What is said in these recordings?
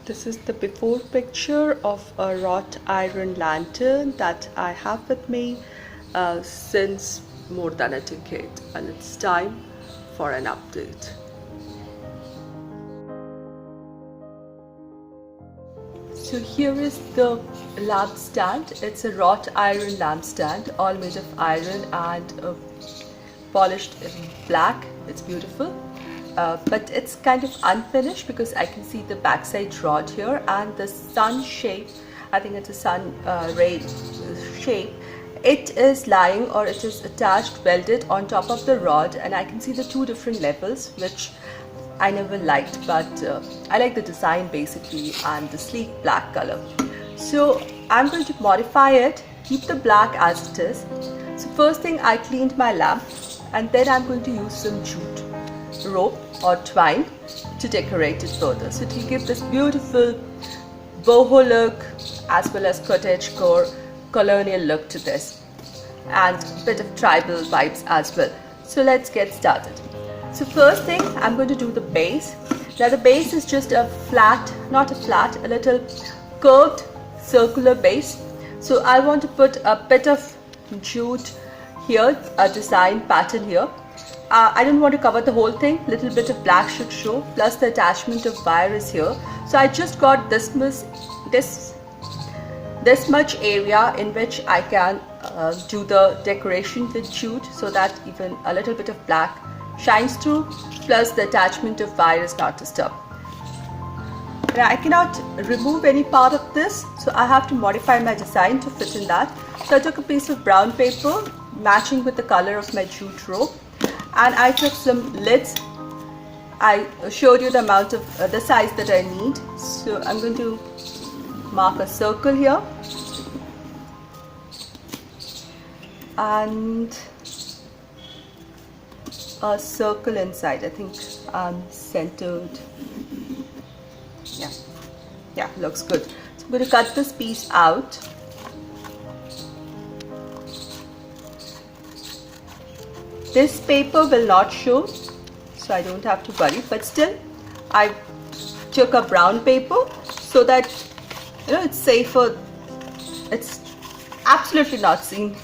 This is the before picture of a wrought iron lantern that I have with me since more than a decade, and it's time for an update. So here is the lamp stand. It's a wrought iron lamp stand, all made of iron and polished in black. It's beautiful. But it's kind of unfinished because I can see the backside rod here and the sun shape. I think it's a sun ray shape. It is lying, or it is attached, welded on top of the rod, and I can see the two different levels, which I never liked, but I like the design basically and the sleek black color. So I'm going to modify it, keep the black as it is. So first thing, I cleaned my lamp, and then I'm going to use some jute rope or twine to decorate it further. So it will give this beautiful boho look as well as cottage core colonial look to this, and a bit of tribal vibes as well. So let's get started. So first thing, I'm going to do the base. Now the base is just a flat, not a flat, a little curved circular base. So I want to put a bit of jute here, a design pattern here. I don't want to cover the whole thing. Little bit of black should show, plus the attachment of wire is here. So I just got this much area in which I can do the decoration with jute, so that even a little bit of black shines through, plus the attachment of wire is not disturbed. Now I cannot remove any part of this, so I have to modify my design to fit in that. So I took a piece of brown paper matching with the color of my jute rope, and I took some lids. I showed you the amount of the size that I need. So I'm going to mark a circle here and a circle inside. I think I'm centered. Yeah, looks good. So I'm going to cut this piece out. This paper will not show, so I don't have to worry, but still I took a brown paper so that it's safer. It's absolutely not seen.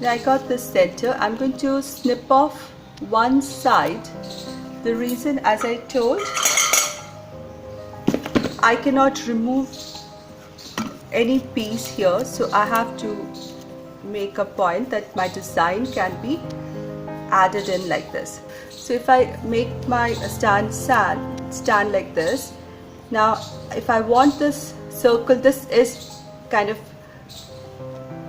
Now I got this center. I'm going to snip off one side. The reason, as I told, I cannot remove any piece here, so I have to make a point that my design can be added in like this. So if I make my stand like this, now if I want this circle, this is kind of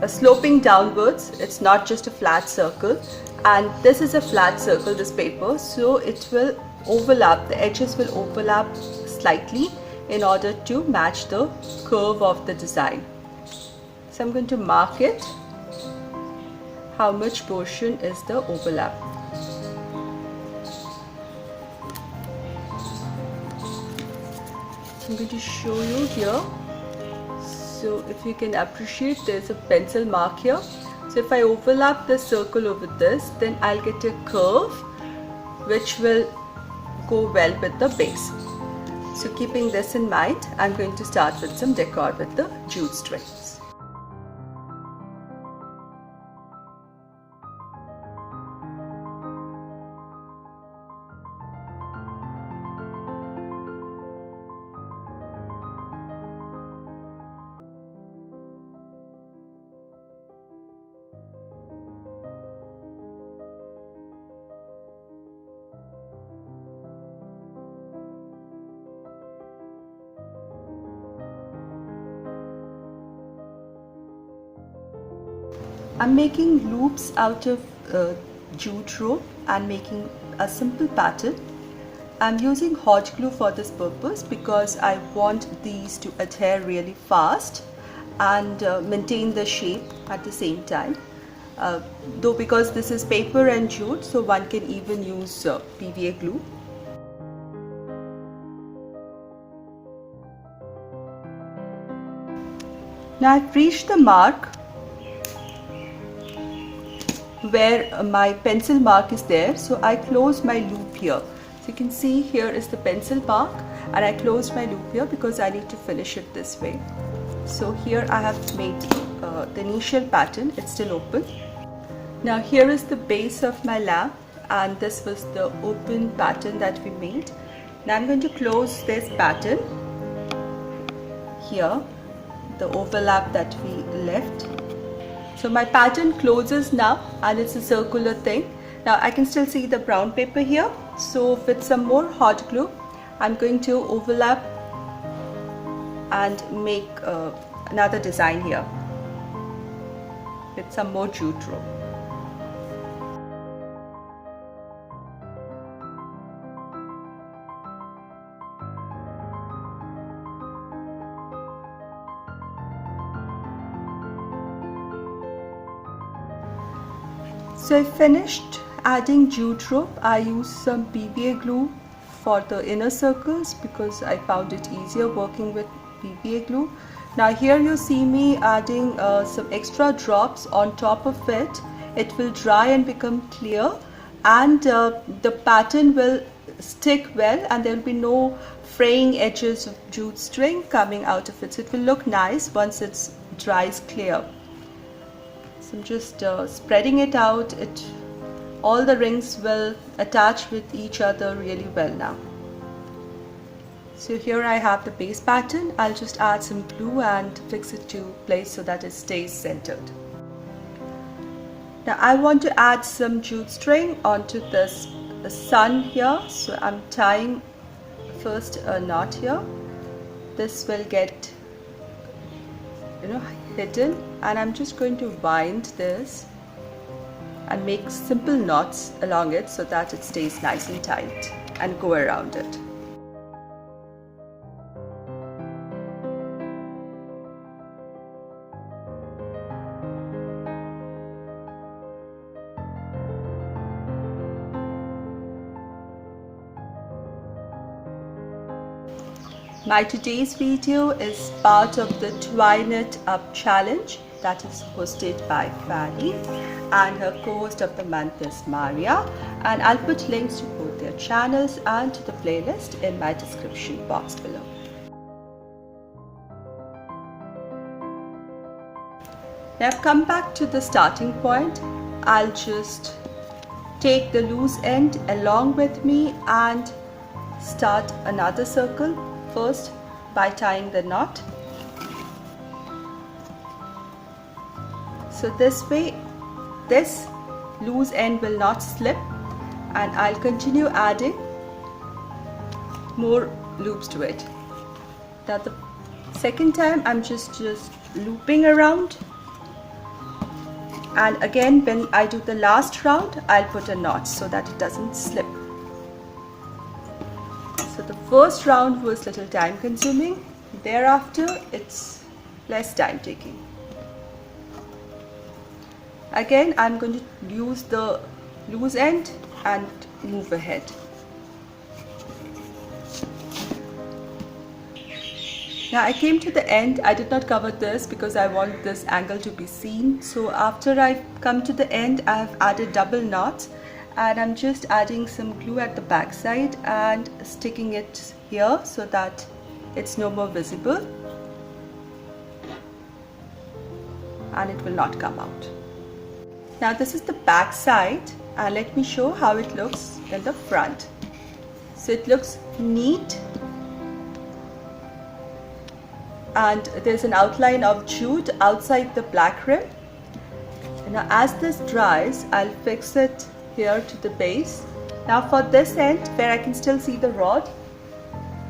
sloping downwards. It's not just a flat circle, and this is a flat circle, this paper, so it will overlap, the edges will overlap slightly in order to match the curve of the design. So I'm going to mark it, how much portion is the overlap. I'm going to show you here. So if you can appreciate, there's a pencil mark here. So if I overlap the circle over this, then I'll get a curve which will go well with the base. So keeping this in mind, I'm going to start with some decor with the jute strings. I'm making loops out of jute rope and making a simple pattern. I'm using hot glue for this purpose because I want these to adhere really fast and maintain the shape at the same time. Though because this is paper and jute, so one can even use PVA glue. Now I've reached the mark where my pencil mark is there, so I close my loop here. So you can see here is the pencil mark, and I closed my loop here because I need to finish it this way. So here I have made the initial pattern, it's still open. Now here is the base of my lamp, and this was the open pattern that we made. Now I'm going to close this pattern here, the overlap that we left. So my pattern closes now, and it's a circular thing. Now I can still see the brown paper here, so with some more hot glue I'm going to overlap and make another design here with some more jute rope. So I finished adding jute rope. I used some PVA glue for the inner circles because I found it easier working with PVA glue. Now here you see me adding some extra drops on top of it. It will dry and become clear, and the pattern will stick well, and there will be no fraying edges of jute string coming out of it. So it will look nice once it dries clear. So I'm just spreading it out. All the rings will attach with each other really well now. So here I have the base pattern. I'll just add some glue and fix it to place so that it stays centered. Now I want to add some jute string onto this sun here. So I'm tying first a knot here. This will get hidden, and I'm just going to wind this and make simple knots along it so that it stays nice and tight, and go around it. My today's video is part of the Twine It Up challenge that is hosted by Fanny, and her co-host of the month is Maria, and I'll put links to both their channels and to the playlist in my description box below. Now I've come back to the starting point. I'll just take the loose end along with me and start another circle. First by tying the knot. So this way this loose end will not slip, and I'll continue adding more loops to it. Now the second time I'm just looping around, and again when I do the last round I'll put a knot so that it doesn't slip. So the first round was little time consuming, thereafter it's less time taking. Again I'm going to use the loose end and move ahead. Now I came to the end. I did not cover this because I want this angle to be seen. So after I come to the end, I have added double knots, and I'm just adding some glue at the back side and sticking it here so that it's no more visible and it will not come out. Now this is the back side, and let me show how it looks in the front. So it looks neat, and there's an outline of jute outside the black rim. Now as this dries, I'll fix it here to the base. Now for this end where I can still see the rod,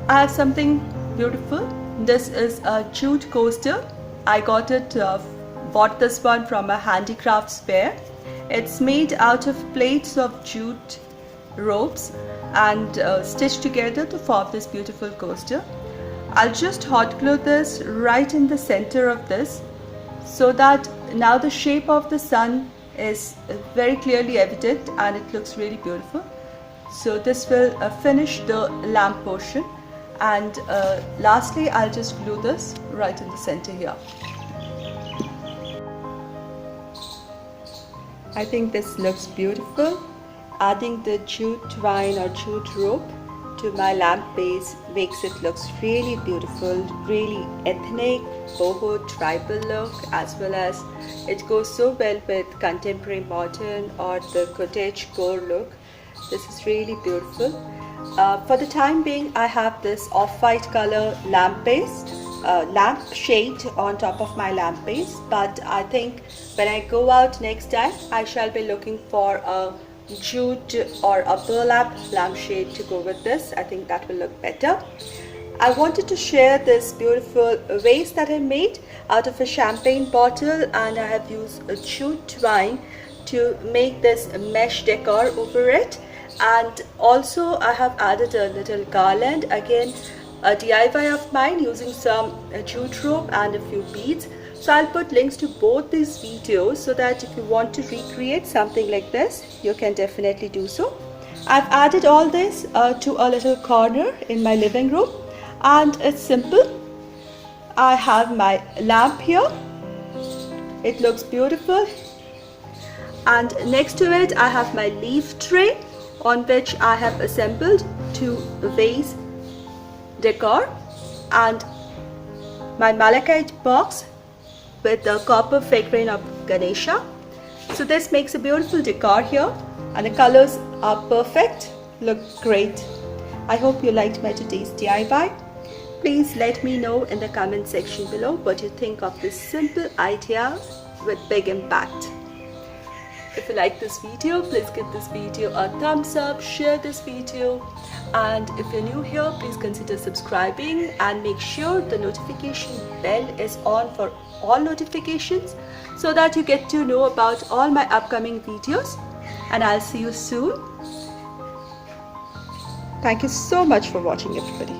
I have something beautiful. This is a jute coaster. I got it, bought this one from a handicrafts fair. It's made out of plates of jute ropes and stitched together to form this beautiful coaster. I'll just hot glue this right in the center of this so that now the shape of the sun is very clearly evident and it looks really beautiful. So this will finish the lamp portion, and lastly I'll just glue this right in the center here. I think this looks beautiful. Adding the jute twine or jute rope to my lamp base makes it looks really beautiful, really ethnic, boho tribal look, as well as it goes so well with contemporary modern or the cottage core look. This is really beautiful. For the time being, I have this off-white color lamp base, lamp shade on top of my lamp base, but I think when I go out next time, I shall be looking for a jute or a burlap lampshade to go with this. I think that will look better. I wanted to share this beautiful vase that I made out of a champagne bottle, and I have used a jute twine to make this mesh decor over it. And also I have added a little garland, again a DIY of mine using some jute rope and a few beads. So I'll put links to both these videos so that if you want to recreate something like this, you can definitely do so. I've added all this to a little corner in my living room, and it's simple. I have my lamp here. It looks beautiful, and next to it I have my leaf tray on which I have assembled two vase decor and my malachite box with the copper figurine of Ganesha. So this makes a beautiful decor here, and the colors are perfect, look great. I hope you liked my today's DIY. Please let me know in the comment section below what you think of this simple idea with big impact. If you like this video, please give this video a thumbs up, share this video, and if you're new here, please consider subscribing and make sure the notification bell is on for all notifications so that you get to know about all my upcoming videos, and I'll see you soon. Thank you so much for watching, everybody.